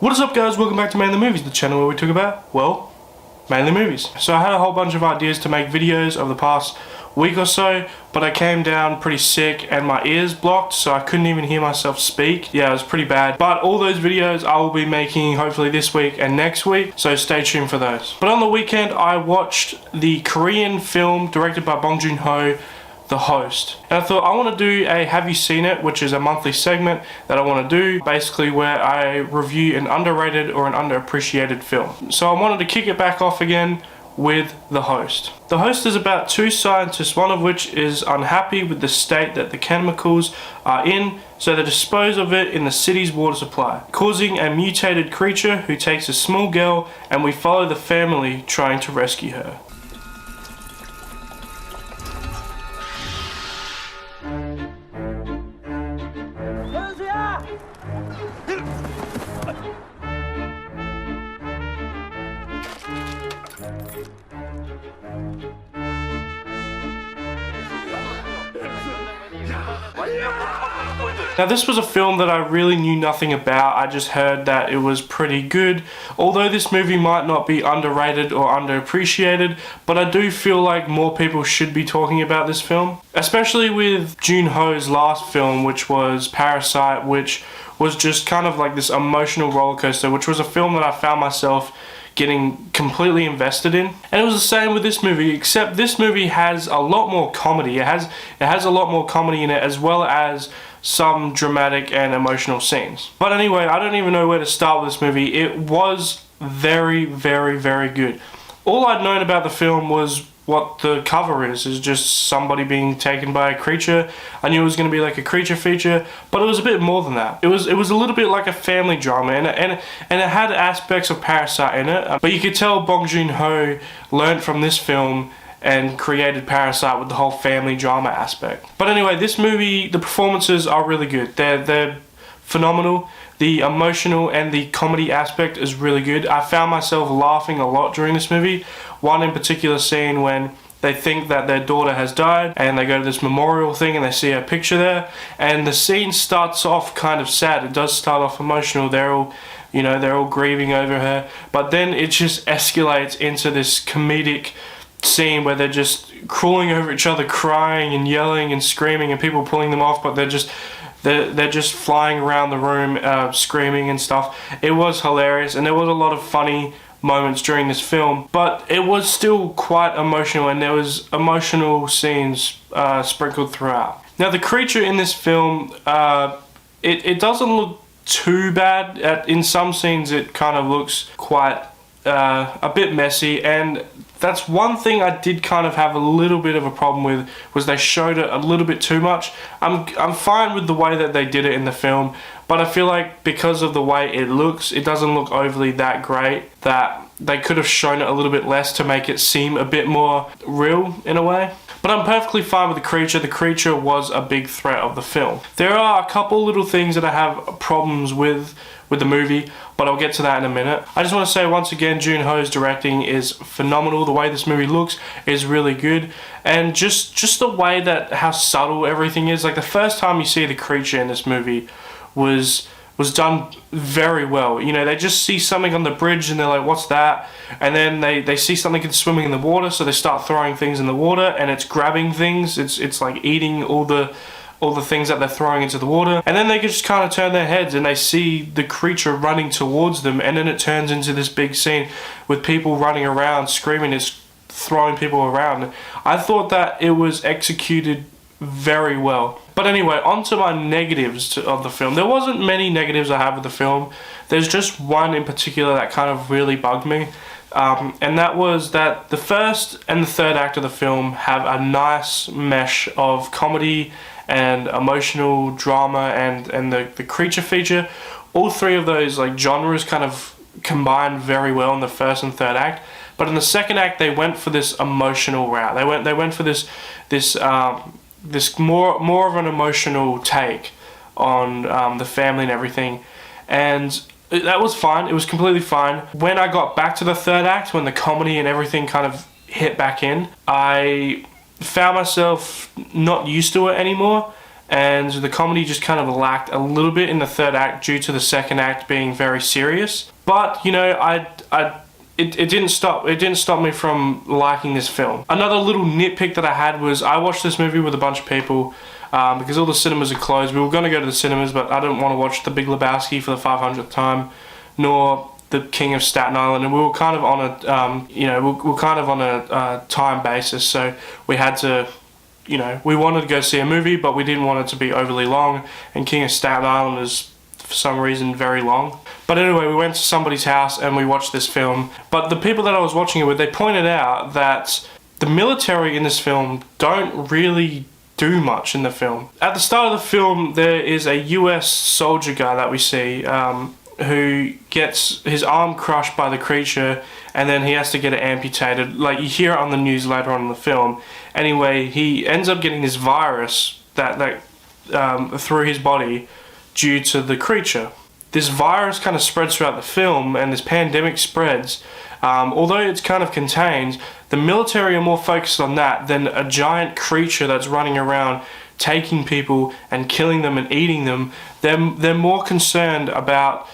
What is up, guys? Welcome back to Mainly Movies, the channel where we talk about, well, mainly movies. So I had a whole bunch of ideas to make videos over the past week or so, but I came down pretty sick and my ears blocked, so I couldn't even hear myself speak. Yeah, it was pretty bad. But all those videos I will be making hopefully this week and next week, so stay tuned for those. But on the weekend, I watched the Korean film directed by Bong Joon-Ho, The Host. And I thought I want to do a Have You Seen It, which is a monthly segment that I want to do, basically where I review an underrated or an underappreciated film. So I wanted to kick it back off again with The Host. The Host is about two scientists, one of which is unhappy with the state that the chemicals are in, so they dispose of it in the city's water supply, causing a mutated creature who takes a small girl, and we follow the family trying to rescue her. Now this was a film that I really knew nothing about. I just heard that it was pretty good. Although this movie might not be underrated or underappreciated, but I do feel like more people should be talking about this film. Especially with Joon-Ho's last film, which was Parasite, which was just kind of like this emotional roller coaster, which was a film that I found myself getting completely invested in. And it was the same with this movie, except this movie has a lot more comedy. It has a lot more comedy in it, as well as some dramatic and emotional scenes. But anyway, I don't even know where to start with this movie. It was very, very, very good. All I'd known about the film was what the cover is just somebody being taken by a creature. I knew it was going to be like a creature feature, but it was a bit more than that. It was a little bit like a family drama, and it had aspects of Parasite in it, but you could tell Bong Joon-Ho learned from this film and created Parasite with the whole family drama aspect. But anyway, this movie, the performances are really good. They're phenomenal. The emotional and the comedy aspect is really good. I found myself laughing a lot during this movie. One in particular scene when they think that their daughter has died and they go to this memorial thing and they see her picture there, and the scene starts off kind of sad. It does start off emotional. They're all grieving over her, but then it just escalates into this comedic scene where they're just crawling over each other, crying and yelling and screaming, and people pulling them off, but they're just flying around the room, screaming and stuff. It was hilarious, and there was a lot of funny moments during this film, but it was still quite emotional, and there was emotional scenes sprinkled throughout. Now the creature in this film, it doesn't look too bad. In some scenes it kind of looks quite a bit messy, and that's one thing I did kind of have a little bit of a problem with, was they showed it a little bit too much. I'm fine with the way that they did it in the film, but I feel like because of the way it looks, it doesn't look overly that great, that they could have shown it a little bit less to make it seem a bit more real in a way. But I'm perfectly fine with the creature. The creature was a big threat of the film. There are a couple little things that I have problems with the movie, but I'll get to that in a minute. I just want to say once again, Joon-Ho's directing is phenomenal. The way this movie looks is really good, and just the way that how subtle everything is. Like the first time you see the creature in this movie was done very well. You know, they just see something on the bridge and they're like, what's that? And then they see something swimming in the water, so they start throwing things in the water, and it's grabbing things. It's like eating all the things that they're throwing into the water, and then they just kind of turn their heads and they see the creature running towards them, and then it turns into this big scene with people running around screaming, it's throwing people around. I thought that it was executed very well. But anyway, on to my negatives of the film. There wasn't many negatives I have with the film. There's just one in particular that kind of really bugged me, and that was that the first and the third act of the film have a nice mesh of comedy and emotional drama and the creature feature. All three of those like genres kind of combined very well in the first and third act, but in the second act they went for this emotional route. They went for this more of an emotional take on the family and everything, and that was fine. It was completely fine. When I got back to the third act, when the comedy and everything kind of hit back in, I found myself not used to it anymore, and the comedy just kind of lacked a little bit in the third act due to the second act being very serious. But you know, it didn't stop me from liking this film. Another little nitpick that I had was I watched this movie with a bunch of people because all the cinemas are closed. We were going to go to the cinemas, but I didn't want to watch The Big Lebowski for the 500th time, nor The King of Staten Island, and we were kind of on a time basis, so we had to, you know, we wanted to go see a movie, but we didn't want it to be overly long, and King of Staten Island is, for some reason, very long. But anyway, we went to somebody's house and we watched this film. But the people that I was watching it with, they pointed out that the military in this film don't really do much in the film. At the start of the film, there is a US soldier guy that we see who gets his arm crushed by the creature, and then he has to get it amputated. Like, you hear it on the news later on in the film. Anyway, he ends up getting this virus that through his body due to the creature. This virus kind of spreads throughout the film, and this pandemic spreads. Although it's kind of contained, the military are more focused on that than a giant creature that's running around taking people and killing them and eating them. They're more concerned about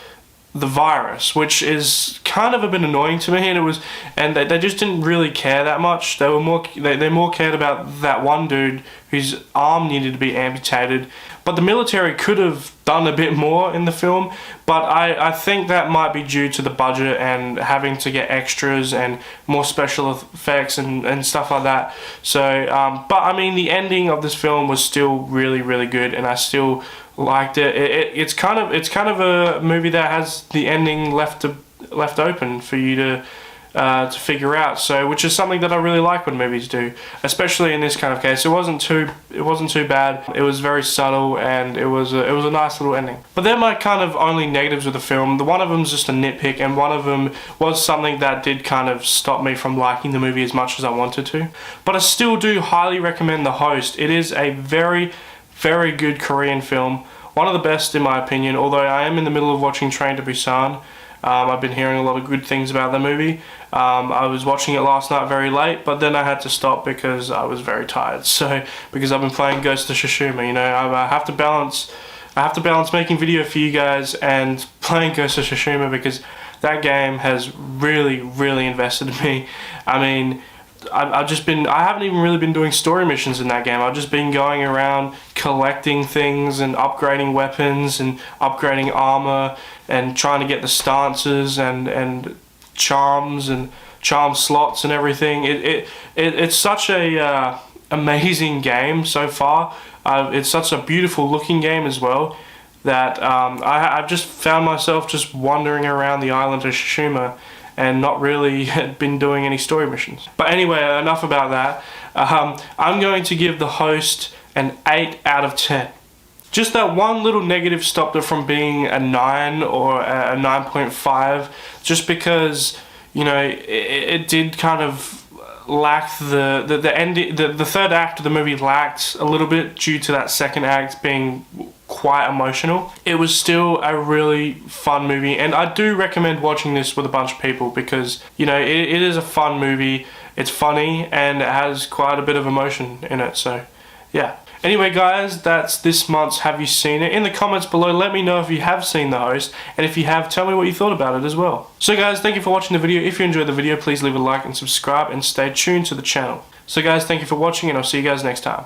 the virus, which is kind of a bit annoying to me, and they just didn't really care that much. They more cared about that one dude whose arm needed to be amputated. But the military could have done a bit more in the film, but I think that might be due to the budget and having to get extras and more special effects and stuff like that. So, but I mean, the ending of this film was still really, really good, and I still liked it. It's kind of a movie that has the ending left open for you to figure out. So, which is something that I really like when movies do, especially in this kind of case. It wasn't too bad. It was very subtle, and it was a nice little ending. But they're my kind of only negatives with the film. The one of them is just a nitpick, and one of them was something that did kind of stop me from liking the movie as much as I wanted to. But I still do highly recommend The Host. It is a very, very good Korean film. One of the best in my opinion, although I am in the middle of watching Train to Busan. I've been hearing a lot of good things about the movie. I was watching it last night very late, but then I had to stop because I was very tired. So, because I've been playing Ghost of Tsushima, you know, I have to balance making video for you guys and playing Ghost of Tsushima, because that game has really, really invested in me. I mean, I haven't even really been doing story missions in that game. I've just been going around collecting things and upgrading weapons and upgrading armor and trying to get the stances and charms and charm slots and everything. It's such a amazing game so far. It's such a beautiful looking game as well, that I've just found myself just wandering around the island of Tsushima and not really been doing any story missions. But anyway, enough about that. I'm going to give The Host an 8 out of 10. Just that one little negative stopped it from being a 9 or a 9.5, just because, you know, it did kind of lack the ending. The third act of the movie lacked a little bit due to that second act being quite emotional. It was still a really fun movie, and I do recommend watching this with a bunch of people, because, you know, it is a fun movie. It's funny and it has quite a bit of emotion in it. So yeah. Anyway guys, that's this month's Have You Seen It? In the comments below, let me know if you have seen The Host, and if you have, tell me what you thought about it as well. So guys, thank you for watching the video. If you enjoyed the video, please leave a like and subscribe, and stay tuned to the channel. So guys, thank you for watching, and I'll see you guys next time.